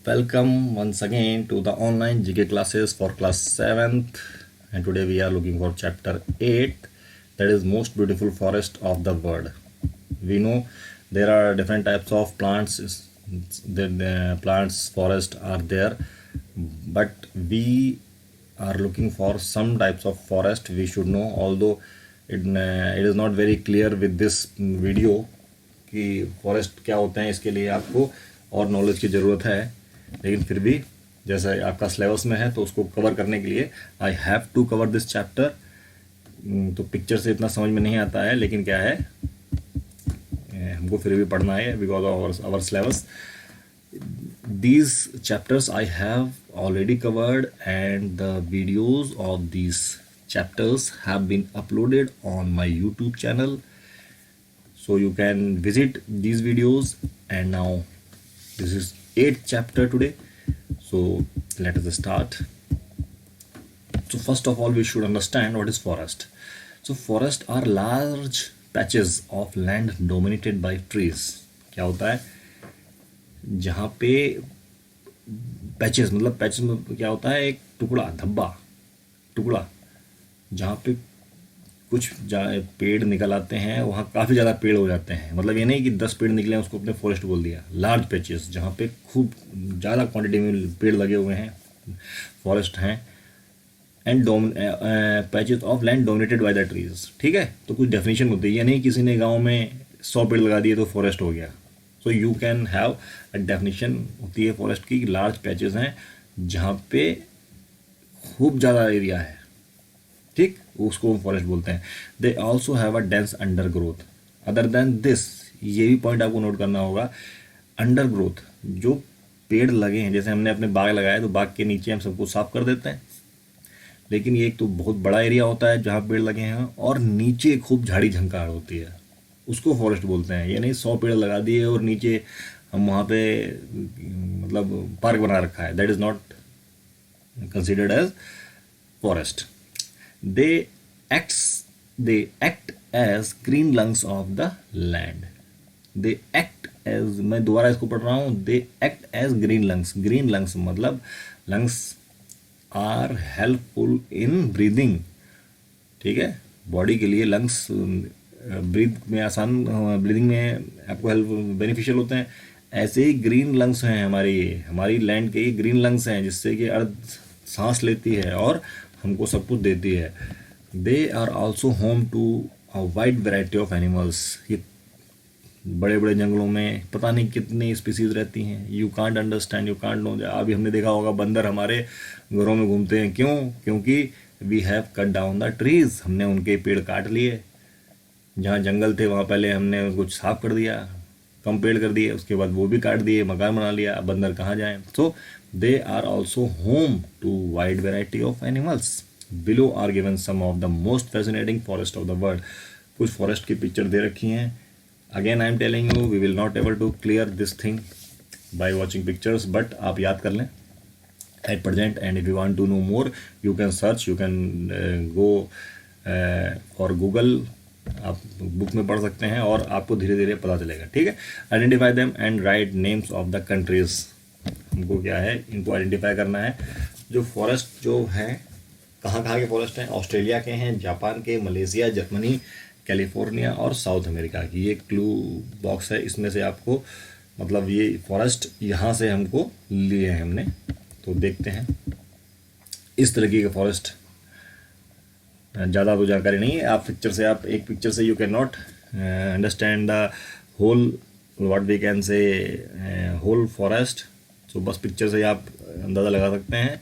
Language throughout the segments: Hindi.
Welcome once again to the online GK classes for class 7th, and today we are looking for chapter 8, that is most beautiful forest of the world. We know there are different types of plants, the plants forest are there, but we are looking for some types of forest we should know, although it is not very clear with this video कि फॉरेस्ट क्या होते हैं, इसके लिए आपको और नॉलेज की ज़रूरत है, लेकिन फिर भी जैसा आपका सिलेबस में है तो उसको कवर करने के लिए I have to cover this chapter. तो पिक्चर से इतना समझ में नहीं आता है, लेकिन क्या है हमको फिर भी पढ़ना है because of our syllabus. These chapters I have already covered, and the videos of these chapters have been uploaded on my YouTube channel. So you can visit these videos, and now this is 8th chapter today. So let us start. So first of all, we should understand what is forest. So forest are large patches of land dominated by trees. क्या होता है जहाँ पे पैचेस, मतलब पैचेस में क्या होता है, एक टुकड़ा, धब्बा टुकड़ा, जहाँ पे कुछ पेड़ निकल आते हैं, वहाँ काफ़ी ज़्यादा पेड़ हो जाते हैं. मतलब ये नहीं कि 10 पेड़ निकले हैं उसको अपने फॉरेस्ट बोल दिया. लार्ज पैचेस जहाँ पे खूब ज़्यादा क्वांटिटी में पेड़ लगे हुए हैं, फॉरेस्ट हैं. And patches of land dominated by the trees. ठीक है, तो कुछ डेफिनेशन होती है. ये नहीं किसी ने गाँव में 100 पेड़ लगा दिए तो फॉरेस्ट हो गया. So you can have a definition होती है फॉरेस्ट की. लार्ज पैचेस हैं जहाँ पे खूब ज़्यादा एरिया है, ठीक, उसको फॉरेस्ट बोलते हैं. They also have a dense under growth. Other than this, ये भी पॉइंट आपको नोट करना होगा, अंडर ग्रोथ. जो पेड़ लगे हैं, जैसे हमने अपने बाग लगाया तो बाग के नीचे हम सबको साफ कर देते हैं, लेकिन ये एक तो बहुत बड़ा एरिया होता है जहाँ पेड़ लगे हैं, और नीचे खूब झाड़ी झंकार होती है, उसको फॉरेस्ट बोलते हैं. ये नहीं 100 पेड़ लगा दिए और नीचे हम वहाँ पे मतलब पार्क बना रखा है. That is not considered as forest. They act as green lungs of the land. They act as, मैं दोबारा इसको पढ़ रहा हूँ, they act as green lungs. Green lungs मतलब lungs are helpful in breathing. ठीक है, बॉडी के लिए लंग्स ब्रीथ में आसान, ब्रीदिंग में आपको हेल्प बेनिफिशियल होते हैं. ऐसे ही ग्रीन लंग्स हैं हमारी लैंड के. ग्रीन लंग्स हैं जिससे कि अर्थ सांस लेती है और हमको सब कुछ देती है. They are also home to a wide variety of animals. ये बड़े बड़े जंगलों में पता नहीं कितनी स्पीसीज रहती हैं. You can't understand, you can't know. अभी हमने देखा होगा बंदर हमारे घरों में घूमते हैं. क्यों? क्योंकि we have cut down the trees. हमने उनके पेड़ काट लिए. जहाँ जंगल थे वहाँ पहले हमने कुछ साफ कर दिया, कम पेड़ कर दिए, उसके बाद वो भी काट दिए, मकान बना लिया. अब बंदर कहाँ जाएं? सो they are also home to wide variety of animals. Below are given some of the most fascinating forest of the world. कुछ फॉरेस्ट की पिक्चर दे रखी हैं. Again I am telling you, we will not able to clear this thing by watching pictures, but आप याद कर लें at present, and if you want to know more you can search, you can go for Google. आप बुक में पढ़ सकते हैं और आपको धीरे धीरे पता चलेगा. ठीक है, identify them and right names of the countries. हमको क्या है, इनको आइडेंटिफाई करना है. जो फॉरेस्ट जो है, कहाँ कहाँ के फॉरेस्ट हैं? ऑस्ट्रेलिया के हैं, जापान के, मलेशिया, जर्मनी, कैलिफोर्निया और साउथ अमेरिका की. ये क्लू बॉक्स है, इसमें से आपको मतलब ये फॉरेस्ट यहाँ से हमको लिए हैं हमने. तो देखते हैं इस तरीके के फॉरेस्ट. ज़्यादा तो जानकारी नहीं है. आप एक पिक्चर से you can not understand the whole, what we can say whole forest. तो बस पिक्चर से आप अंदाज़ा लगा सकते हैं.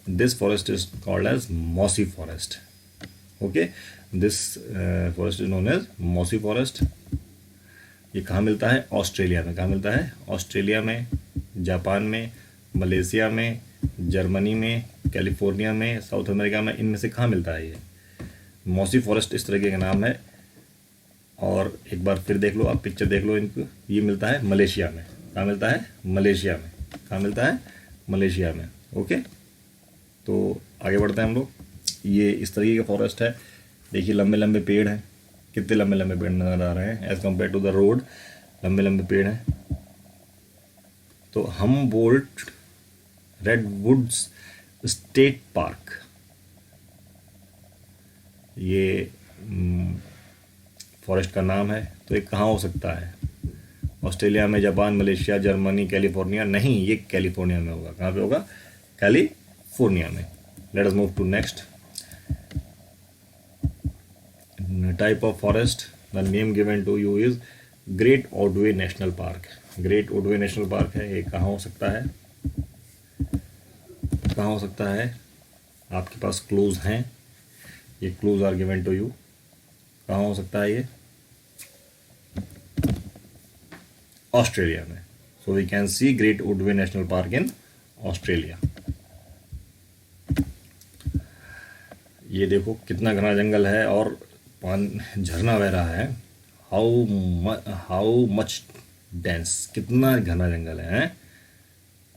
This forest is called as mossy forest. Okay, this forest is known as mossy forest. ये कहाँ मिलता है? ऑस्ट्रेलिया में. कहाँ मिलता है? ऑस्ट्रेलिया में, जापान में, मलेशिया में, जर्मनी में, कैलिफोर्निया में, साउथ अमेरिका में. इनमें से कहाँ मिलता है ये मॉसी फॉरेस्ट? इस तरीके का नाम है. और एक बार फिर देख लो, आप पिक्चर देख लो इनको. ये मिलता है मलेशिया में. कहाँ मिलता है? मलेशिया में. कहाँ मिलता है? मलेशिया में. ओके, तो आगे बढ़ते हैं हम लोग. ये इस तरीके का फॉरेस्ट है. देखिए लंबे लंबे पेड़ हैं. कितने लंबे लंबे पेड़ नज़र आ रहे हैं as compare to the road. लंबे लंबे पेड़ हैं. तो Humboldt Redwoods State Park, ये फॉरेस्ट का नाम है। तो ये कहाँ हो सकता है? ऑस्ट्रेलिया में, जापान, मलेशिया, जर्मनी, कैलिफोर्निया? नहीं, ये कैलिफोर्निया में होगा। कहाँ पे होगा? कैलिफोर्निया में। Let us move to next. Type of forest, the name given to you is Great Otway National Park. Great Otway National Park है, ये कहाँ हो सकता है? कहाँ हो सकता है? आपके पास क्लूज हैं, ये clues are given to you. कहाँ हो सकता है ये? ऑस्ट्रेलिया में। So we can see Great Otway National Park in Australia. ये देखो कितना घना जंगल है और झरना बह रहा है। हाउ मच डेंस, कितना घना जंगल है।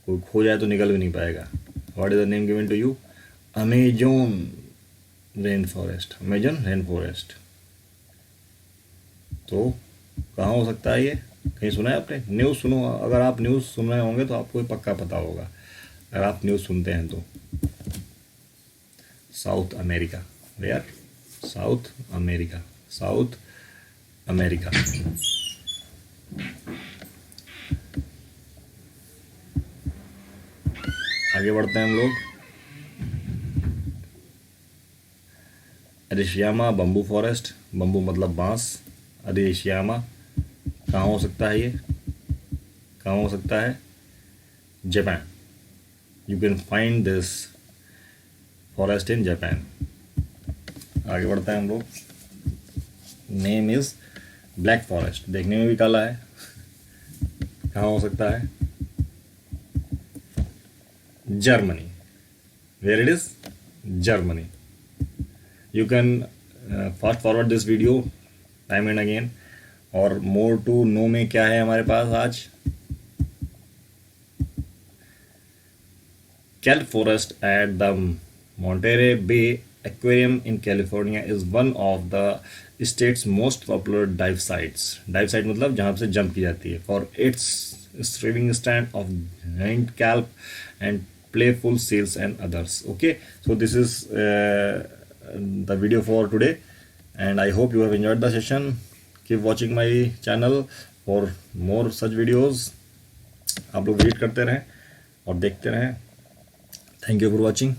कोई खो जाए तो निकल भी नहीं पाएगा। What is the name given to you? Amazon rain forest. Amazon rain forest. तो कहाँ हो सकता है ये? कहीं सुना है आपने? न्यूज़ सुनो, अगर आप न्यूज़ सुन रहे होंगे तो आपको पक्का पता होगा, अगर आप न्यूज़ सुनते हैं तो। South America. Where? South America. South America. आगे बढ़ते हैं हम लोग। अरिशियामा बम्बू फॉरेस्ट। बम्बू मतलब बांस। अरिशियामा कहाँ हो सकता है ये? कहाँ हो सकता है? Japan. You can find this forest in Japan. आगे बढ़ते हैं हम लोग। Name is Black Forest. देखने में भी काला है। कहाँ हो सकता है? Germany. Where it is? Germany. You can fast forward this video time and again. और मोर टू नो में क्या है हमारे पास आज? Kelp forest at the Monterey Bay Aquarium in California is one of the state's most popular dive sites. Dive site मतलब जहाँ से जंप की जाती है। For its swimming stand of giant kelp and playful seals and others. Okay, so this is the video for today, and I hope you have enjoyed the session. Keep watching my channel for more such videos. आप लोग विजिट करते रहें और देखते रहें। Thank you for watching.